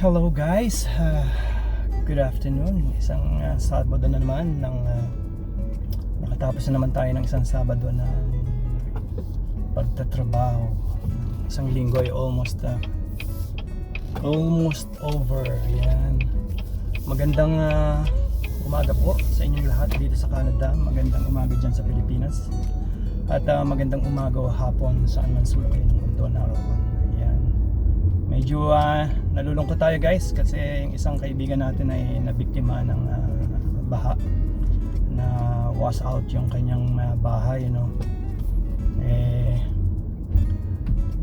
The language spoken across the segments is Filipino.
Hello guys, good afternoon. Isang Sabado na naman nakatapos na naman tayo ng isang Sabado na pagtatrabaho. Isang linggo ay almost over. Yan. Magandang umaga po sa inyong lahat dito sa Canada. Magandang umaga dyan sa Pilipinas. At magandang umaga o hapon saan man sulok kayo ng mundo naroon. Ayan. Medyo nalulungkot tayo guys kasi yung isang kaibigan natin ay nabiktima ng baha, na wash out yung kanyang bahay,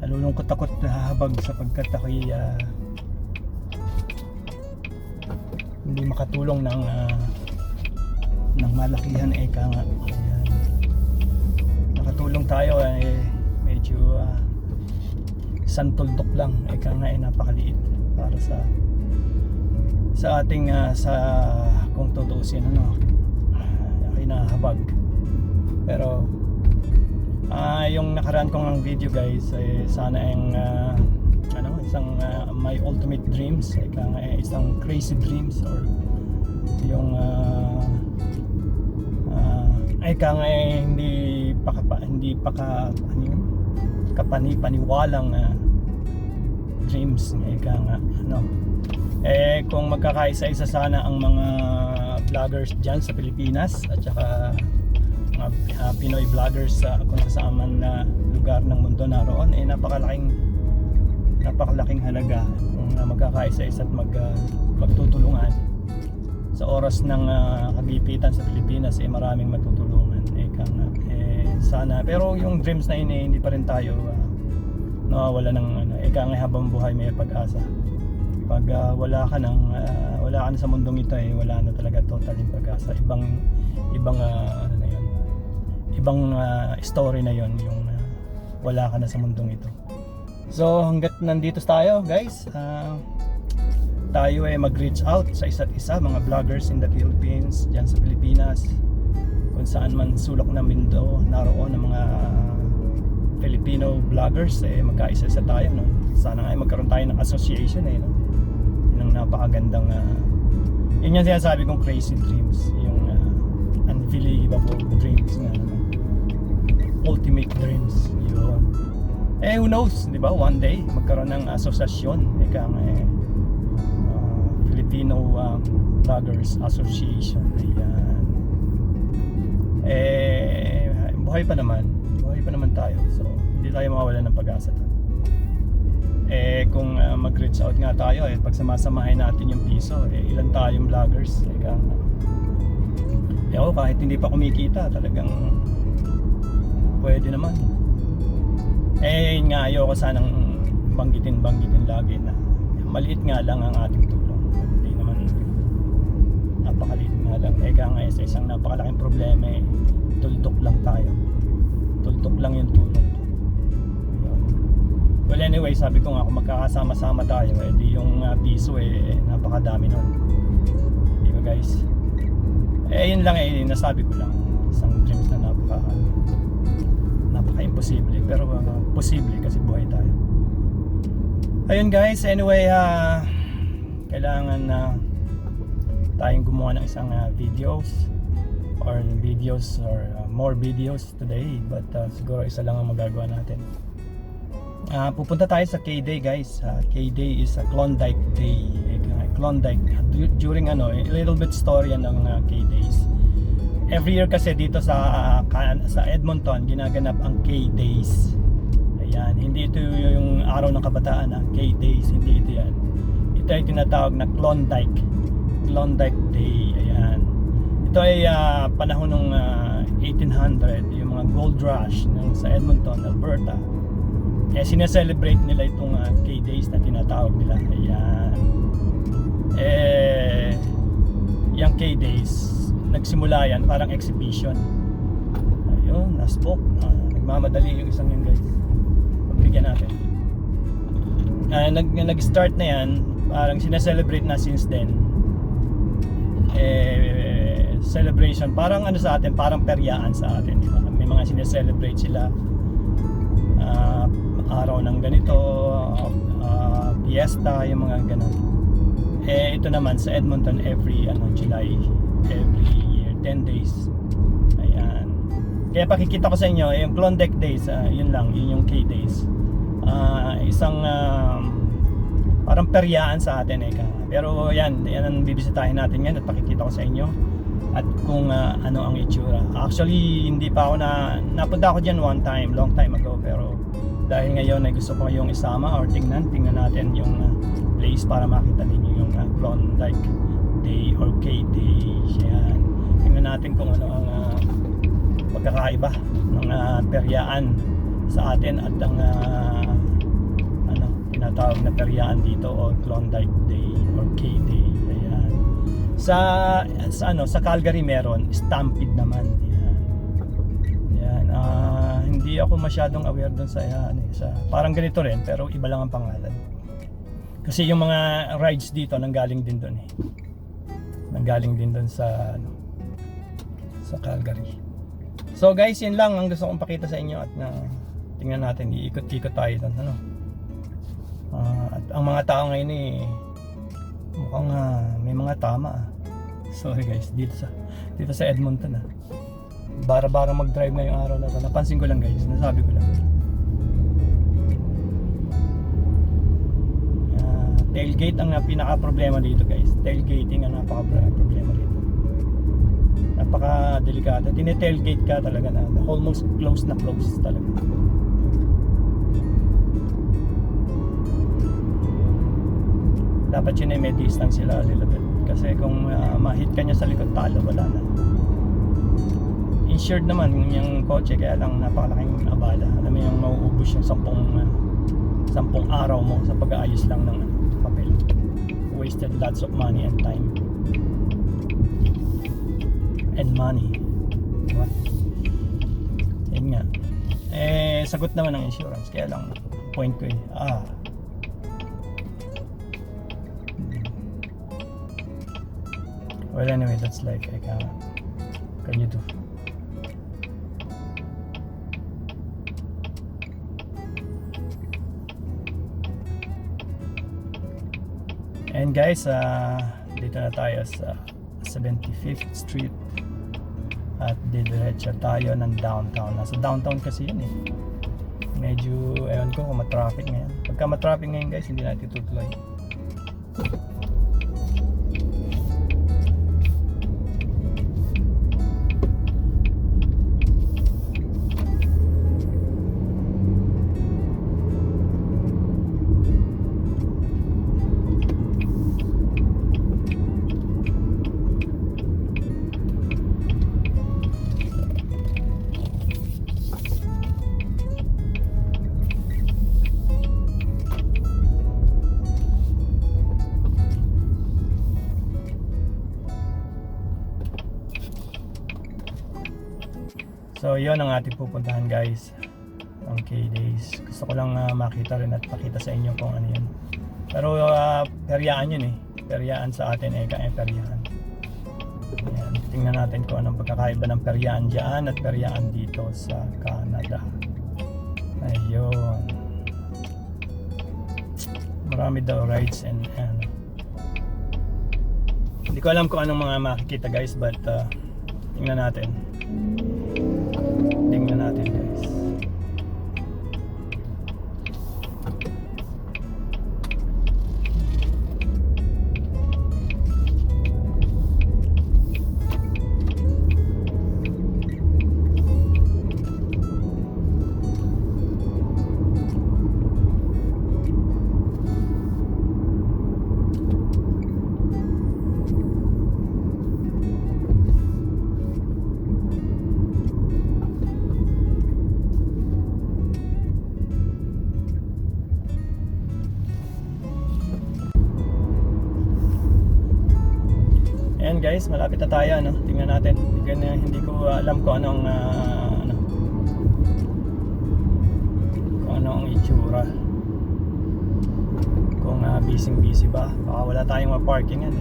nalulungkot ako't habag sapagkat ako'y hindi makatulong ng malakihan eka nga. Ayan. Nakatulong tayo medyo santuldok lang eka nga napakaliit para sa ating kung tutuusin ako'y nahabag. Pero yung nakaraan kong video guys sana yung isang my ultimate dreams eka nga isang crazy dreams or yung eka nga hindi pa kapani-paniwalang dreams eka nga kung magkakaisa-isa sana ang mga vloggers dyan sa Pilipinas at saka mga Pinoy vloggers sa kung saan man na lugar ng mundo naroon napakalaking halaga kung magkakaisa-isa at magtutulungan sa oras ng kagipitan sa Pilipinas maraming matutulungan eka nga sana. Pero yung dreams na yun hindi pa rin tayo nawawala ng eka nga habang buhay may pag-asa. Pag wala ka na sa mundong ito wala na talaga totally pag-asa. Ibang story na yon yung wala ka na sa mundong ito. So hanggat nandito tayo guys, tayo mag-reach out sa isa't isa, mga vloggers in the Philippines, dyan sa Pilipinas, kung saan man sulok ng mundo naroon ng mga Filipino vloggers magkaisa-isa tayo sana nga magkaroon tayo ng association yun ang napakagandang yun yung sinasabi kong crazy dreams, yung unbelievable dreams nga ultimate dreams yun. Who knows, di ba, one day magkaroon ng asosasyon Filipino Vloggers Association. Ayan. Buhay pa naman tayo, so hindi tayo mawawalan ng pag-asa. Kung mag-reach out nga tayo pagsamasamahin natin yung piso, ilan tayong vloggers kahit hindi pa kumikita talagang pwede naman. Nga ayoko sanang banggitin lagi na maliit nga lang ang ating tulong, hindi naman napakaliit nga lang nga sa isang napakalaking problema tuldok lang tayo, tuldok lang yung tulong. Well anyway, sabi ko nga kung magkakasama-sama tayo di yung piso napakadami nun, di ba guys? Yun lang nasabi ko lang, isang dreams na napaka-imposible pero posible kasi buhay tayo. Ayun guys, anyway kailangan tayong gumawa ng isang videos or more videos today, but siguro isa lang ang magagawa natin. Pupunta tayo sa K-Day guys. K-Day is a Klondike Day. Klondike during a little bit story ng K-Days. Every year kasi dito sa Edmonton ginaganap ang K-Days. Ayan, hindi ito yung araw ng kabataan K-Days, hindi ito yan. Ito ay tinatawag na Klondike Day. Ayan. Ito ay panahon ng 1800, yung mga gold rush sa Edmonton, Alberta. Sineselebrate nila itong K-Days na tinatawag nila. Ayan. Yung K-Days nagsimula yan parang exhibition. Ayun, nasbok. Nagmamadali yung isang yun guys. Pagbigyan natin. Nag-start na yan, parang sineselebrate na since then. Celebration, parang sa atin, parang peryaan sa atin, diba? May mga sineselebrate sila. Araw ng ganito, fiesta, yung mga ganun. Ito naman sa Edmonton every July, every year 10 days. Ayan. Kaya pakikita ko sa inyo yung Klondike days, yun yung K days. Isang parang peryaan sa atin pero yan ang bibisitahin natin ngayon at pakikita ko sa inyo at kung ano ang itsura. Actually hindi pa ako napunta ako diyan one time, long time ago, pero dahil ngayon ay gusto ko yung isama or tingnan natin yung place para makita ninyo yung Klondike Day or K Day. Yan. Tingnan natin kung ano ang pagkakaiba ng peryaan sa atin at ang tinatawag na peryaan dito o Klondike Day or K Day. Ayan. Sa Calgary meron Stampede naman. Yan. Hindi ako masyadong aware doon sa parang ganito rin pero iba lang ang pangalan. Kasi yung mga rides dito nanggaling din doon Nanggaling din doon sa Calgary. So guys, yun lang ang gusto kong pakita sa inyo at tingnan natin, iikot-ikot tayo doon at ang mga tao ngayon mukhang may mga tama Sorry guys, dito sa Edmonton bara-bara mag-drive ngayong araw na ito. Napansin ko lang guys, nasabi ko lang. Tailgate ang pinaka-problema dito guys. Tailgating ang napaka-problema dito. Napaka-delikado. Tine-tailgate ka talaga na almost close talaga. Dapat yun ay may distance sila a little bit. Kasi kung ma-hit ka niya sa likod, talo, wala na. Insured naman yung kotse, kaya lang napakalaking abala. Alam mo yung mauubos yung 10 araw mo sa pag-aayos lang ng papel. Wasted lots of money and time. And money. What? Yun nga. Sagot naman ng insurance, kaya lang point ko well anyway, that's like can you do? And guys, dito na tayo sa 75th Street at didiretso tayo ng downtown. Nasa downtown kasi yun medyo ewan ko kung matraffic ngayon. Pagka matraffic ngayon guys, hindi natin tutuloy. So yun ang ating pupuntahan guys, ang K-Days. Gusto ko lang makita rin at pakita sa inyo kung ano yun. Pero peryaan yun peryaan sa atin peryaan. Ayan, tingnan natin kung anong pagkakaiba ng peryaan dyan at peryaan dito sa Canada. Ayun, marami daw rides and hindi ko alam kung anong mga makikita guys, but tingnan natin guys. Ayan guys, malapit na tayo tingnan natin. Hindi ko alam kung anong kung ano ang itsura. Kung busy ba, baka wala tayong ma-parkingan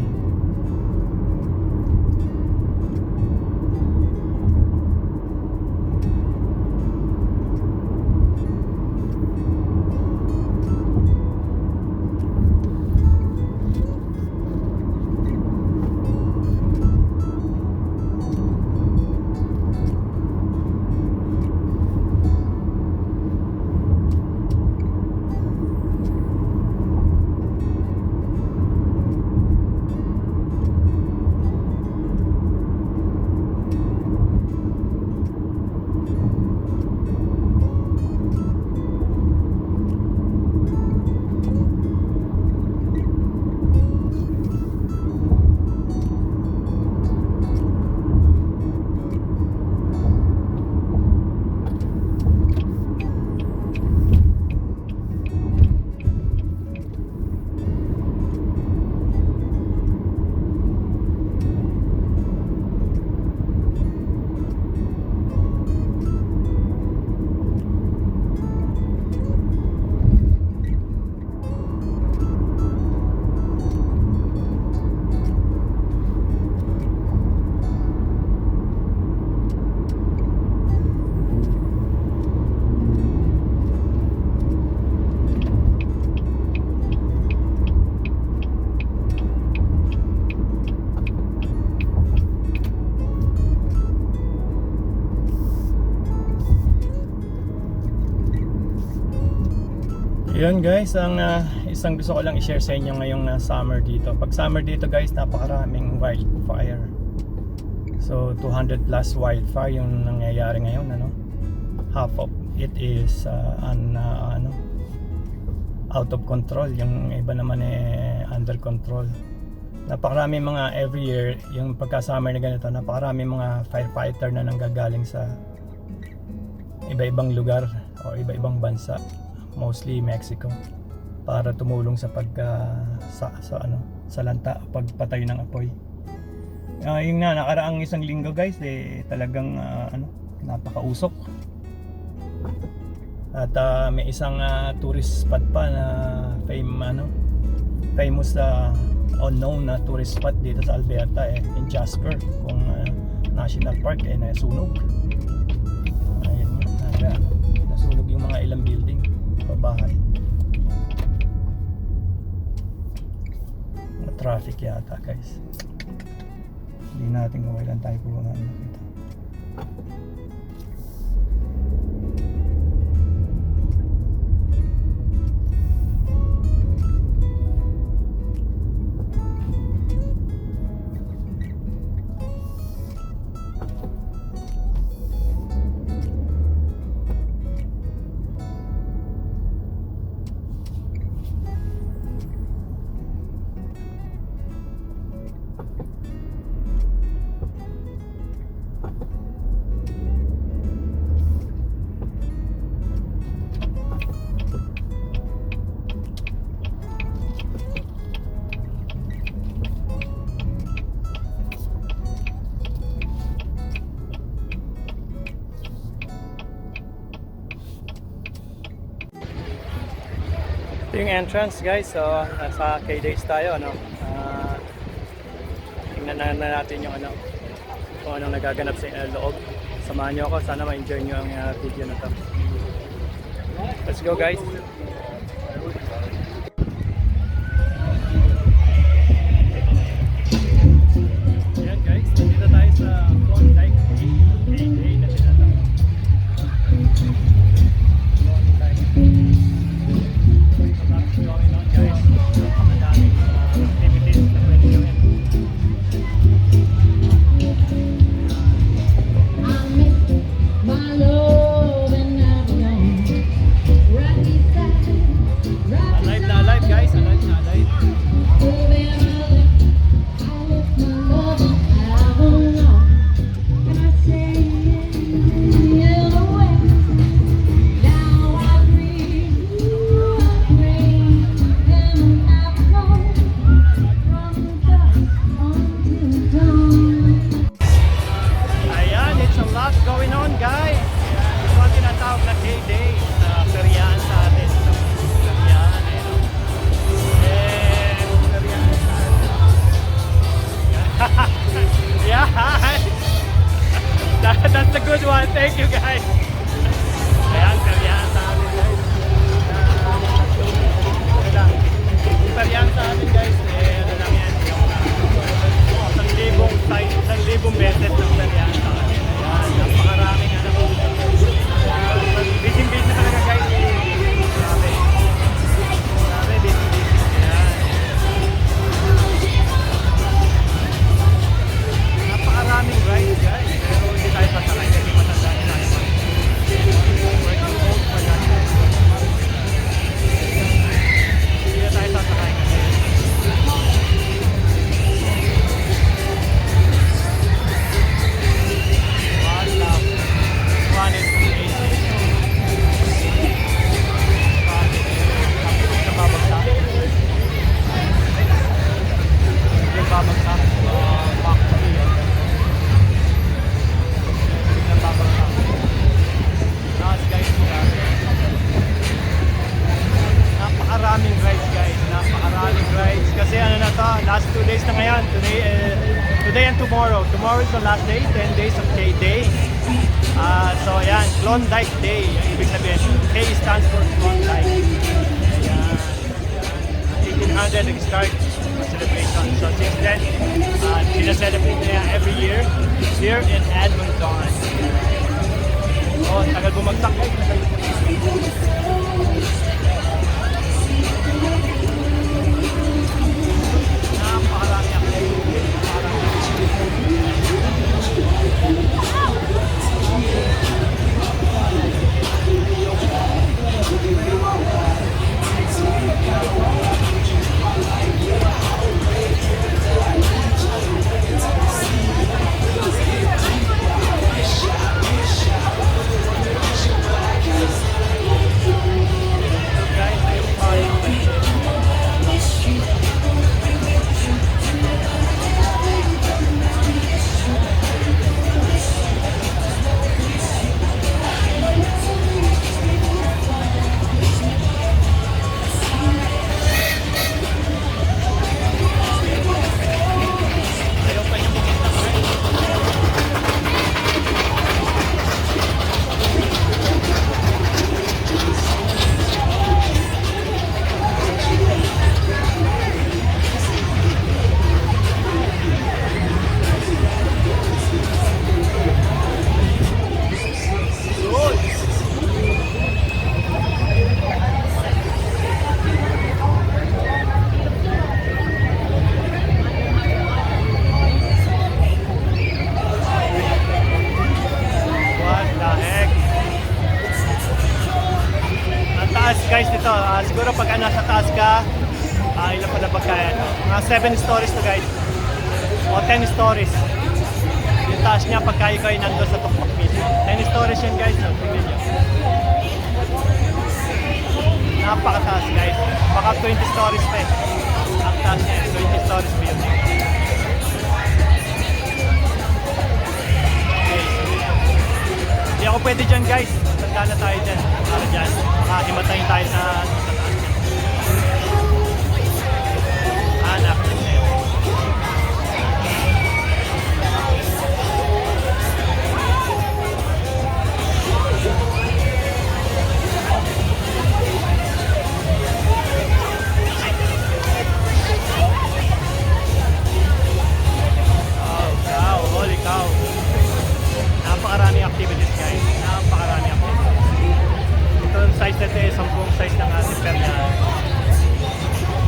Yun guys, ang isang gusto ko lang i-share sa inyo ngayong summer dito. Pag summer dito guys, napakaraming wildfire. So 200 plus wildfire yung nangyayari ngayon, ano. Half of it is out of control, yung iba naman under control. Napakarami mga every year, yung pagka-summer na ganito, napakarami mga firefighter na nanggagaling sa iba-ibang lugar o iba-ibang bansa, mostly Mexico, para tumulong sa sa lanta, pagpatay ng apoy. Yung nakaraang isang linggo guys, talagang napakausok. At may isang tourist spot pa na famous unknown na tourist spot dito sa Alberta, in Jasper, kung National Park, nasunog. Ayun, nasunog yung mga ilang building, bahay. Traffic yata guys. Hindi natin kailan tayo po nakita. Ito yung entrance guys, so nasa K-Days tayo, ano. Tingnan na natin yung kung anong nagaganap sa loob. Samahan nyo ako, sana ma-enjoy nyo ang video na to. Let's go guys. Ayan guys, dito tayo sa Klondike K-Day na tinatawag. Going on guys, ang daming activities na pwede gawin. Alive na alive guys, alive na alive. Going on guys, ito ang tinatawag na K-Day sa Korean sa atin. Korean, Korean sa atin. Yeah, that's a good one, thank you guys. Ayan, Korean sa atin guys. Korean sa atin guys, ano lang yan, yung 1,000 beses ng Korean sa atin. Napakaraming busy talaga guys. Grabe busy. Napakaraming rides guys, pero hindi tayo pasakay kasi matanda na tayo. We're too old for that. Hindi na tayo sasakay kasi napakaraming rides guys, napakaraming rides kasi last 2 days na ngayon, today and tomorrow is the last day, 10 days of K-Day. So ayan, Klondike Day, yung ibig sabihin, K stands for Klondike. Ayan, 1800 nag-start ang celebration, so since then sinaselebrate niya every year here in Edmonton. Tagal bumagsak guys, Ayan. Mga 7 stories to guys. O 10 stories. Yung taas niya pagka ikaw ay nandun sa tuktok mismo. 10 stories yun guys. No? Tingnan nyo. Napakataas guys. Baka 20 stories pa eh. Ang taas niya. 20 stories building. Okay. Hindi ako pwede dyan guys. Tanda na tayo dyan. Para dyan. Makahimatayin tayo sa taas niya. Napakataas na yun. Holy cow. Napakaraming activities guys. Napakaraming activities. Ito yung size na ito eh. 10 size ng ating perya.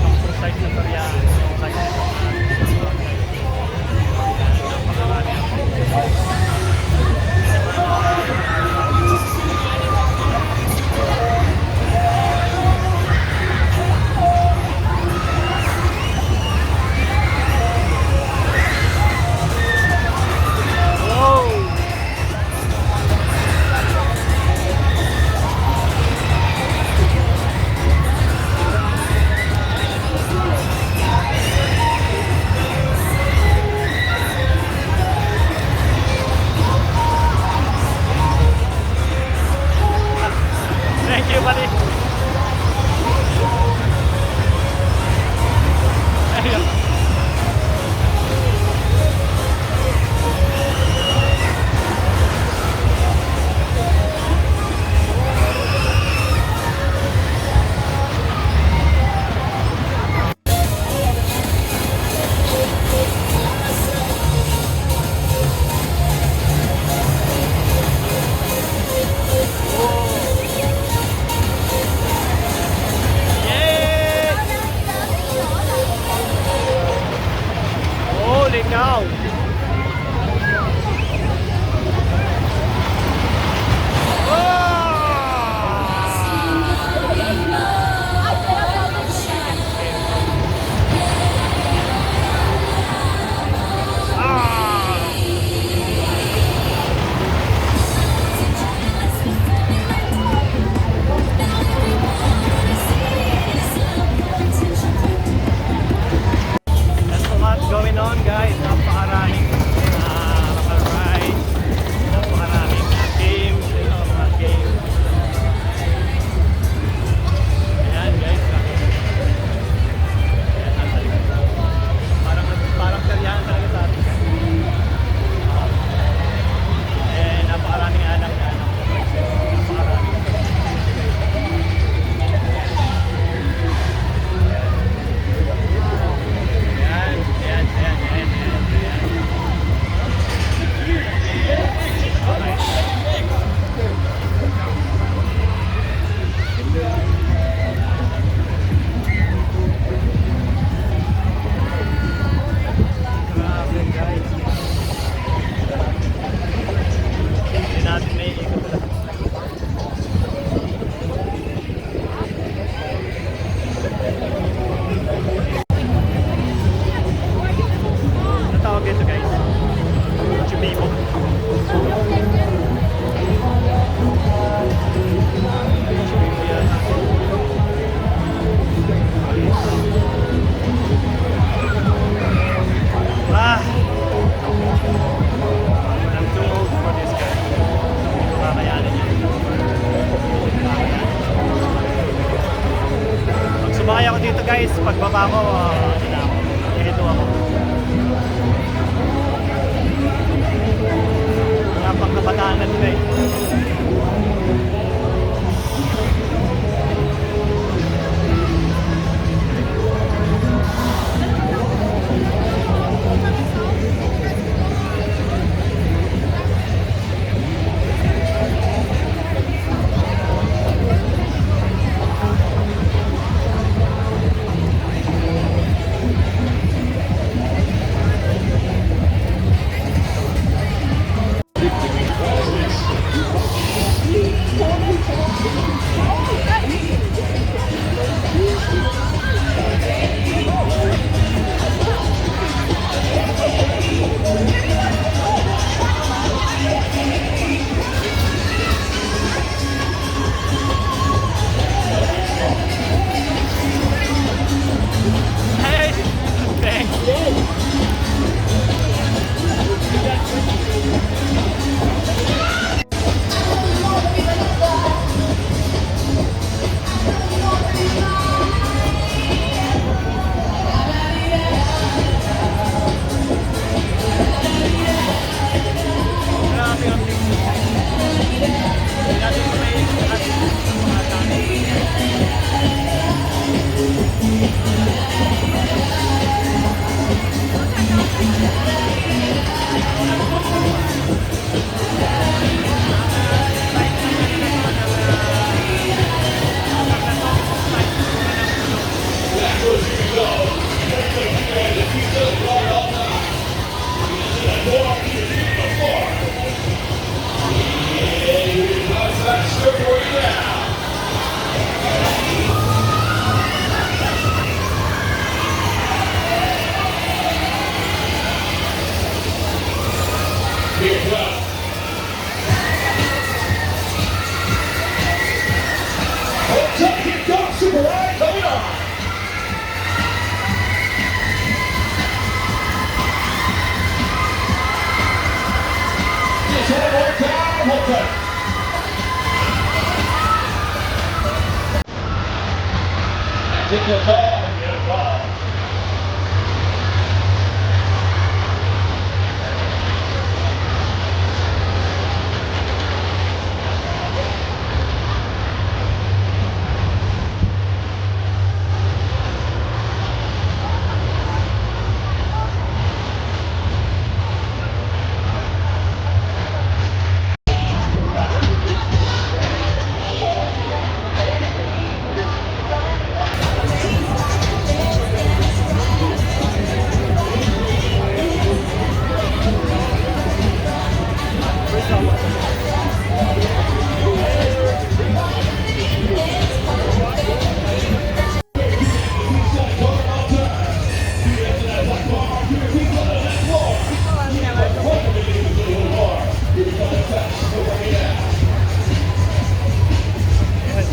10 size ng perya. 10 size na ito. Napakaraming activities. Thank you, buddy. Ayun. Holy cow! Going on guys, napakaraming rides, napakaraming games, mga games. Ayan guys, ayan, nasa likod. Parang karyahan talaga sa atin. Napakaraming anak. Napakaraming. Sumakay ako dito guys, pagbaba ko, nilito ako.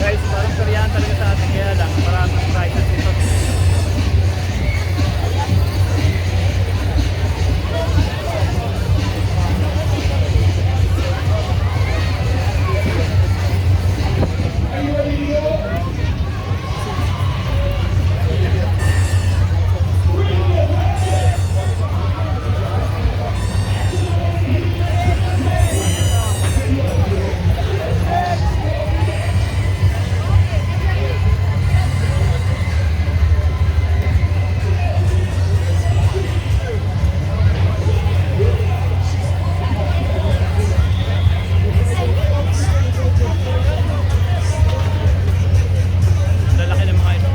Guys, parang Korean talaga sa atin, kaya lang maraming prices ito. Lalaki ng mga ito.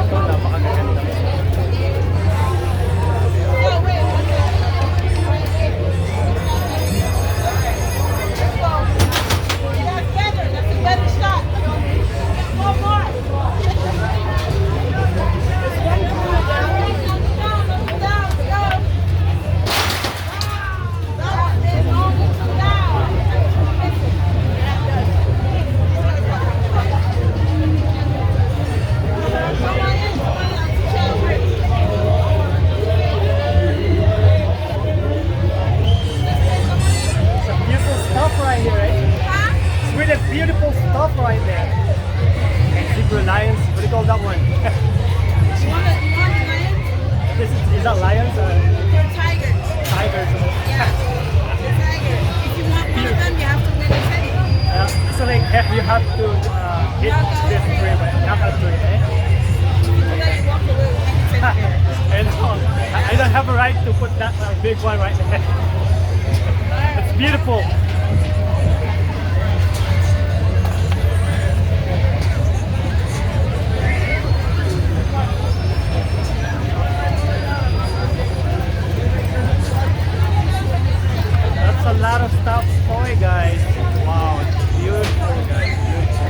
Napakaganda. Beautiful stuff right here, eh? It's really beautiful stuff right there. And zebra lions, what do you call that one? Is that lions or tigers? So like you have to hit this tree, knock out to it, eh? I don't have a right to put that big one right there. It's beautiful. That's a lot of stuff toy, guys. Wow, it's beautiful, guys. Beautiful.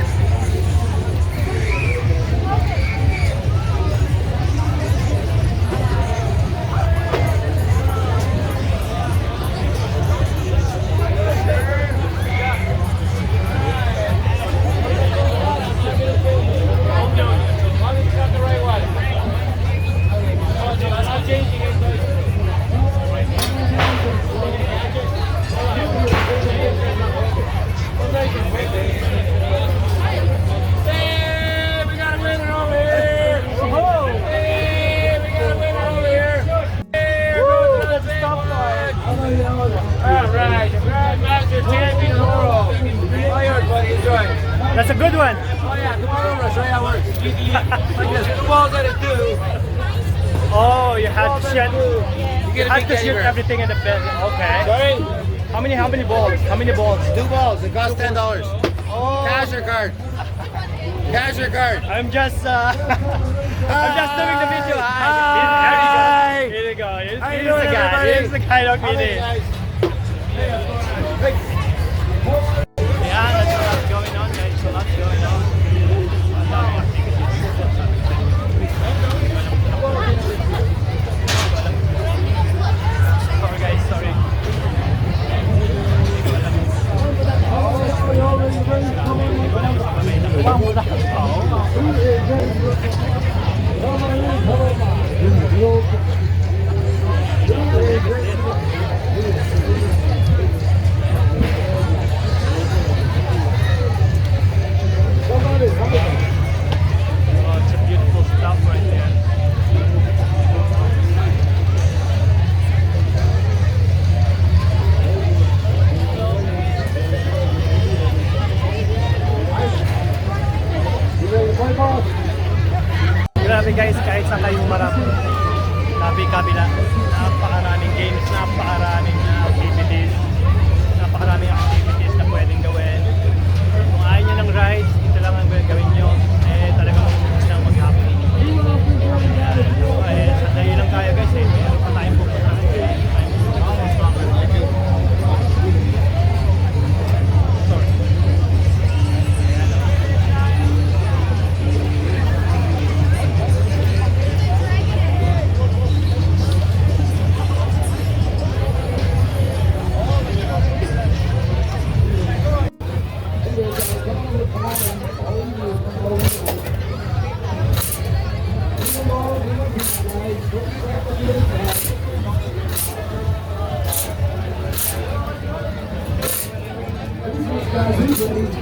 That's a good one. Oh yeah, come on over, I'll show you how it works. Like this, 2 balls at a 2. Oh, you had to shoot. You You get a had big to shoot anywhere. everything in the bed. Okay. Sorry? How many balls? How many balls? 2 balls, it costs $10. Oh, Cash or card? Cash or card? I'm just I'm just doing the video. Hi. Here you go. Here's How you the doing, guy. everybody? Here's the guy of How many video. guys? Hey, what's going on? Hey. Yeah, that's a lot going on, guys. A lot going on. guys, kahit saan kayo marap. Tabi kabila. Napakaraming games, napakaraming activities. Napakaraming activities na pwedeng gawin. Kung ayaw nyo ng rides, ito lang ang gawin nyo. Eh, talagang mag-focus lang mag-happy. Sandali lang tayo guys eh. Meron pa tayong pupuntahan. Sorry.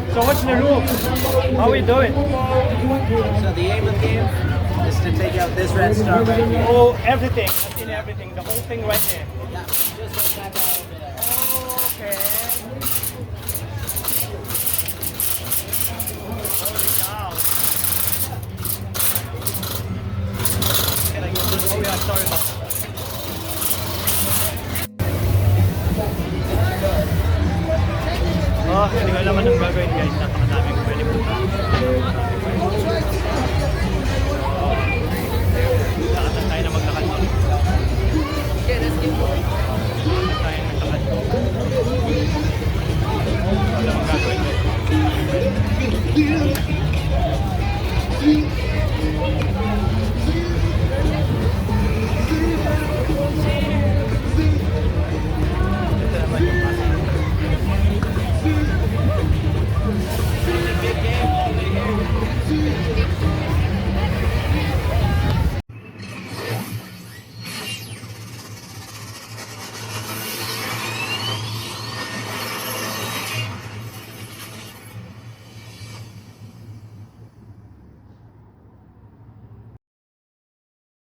So what's the rule? How we do it? So the aim of the game is to take out this red star right here. Oh, everything. I've seen everything. The whole thing right there. Yeah, just like that guy over there. Okay. Holy cow. Can I go to the yeah, sorry about that. Oh, hindi ko alam anong gagawin guys. Napakadaming pwede punta. Lakatan tayo na maglakad. Lakatan tayo na maglakad. Wala mong gagawin guys.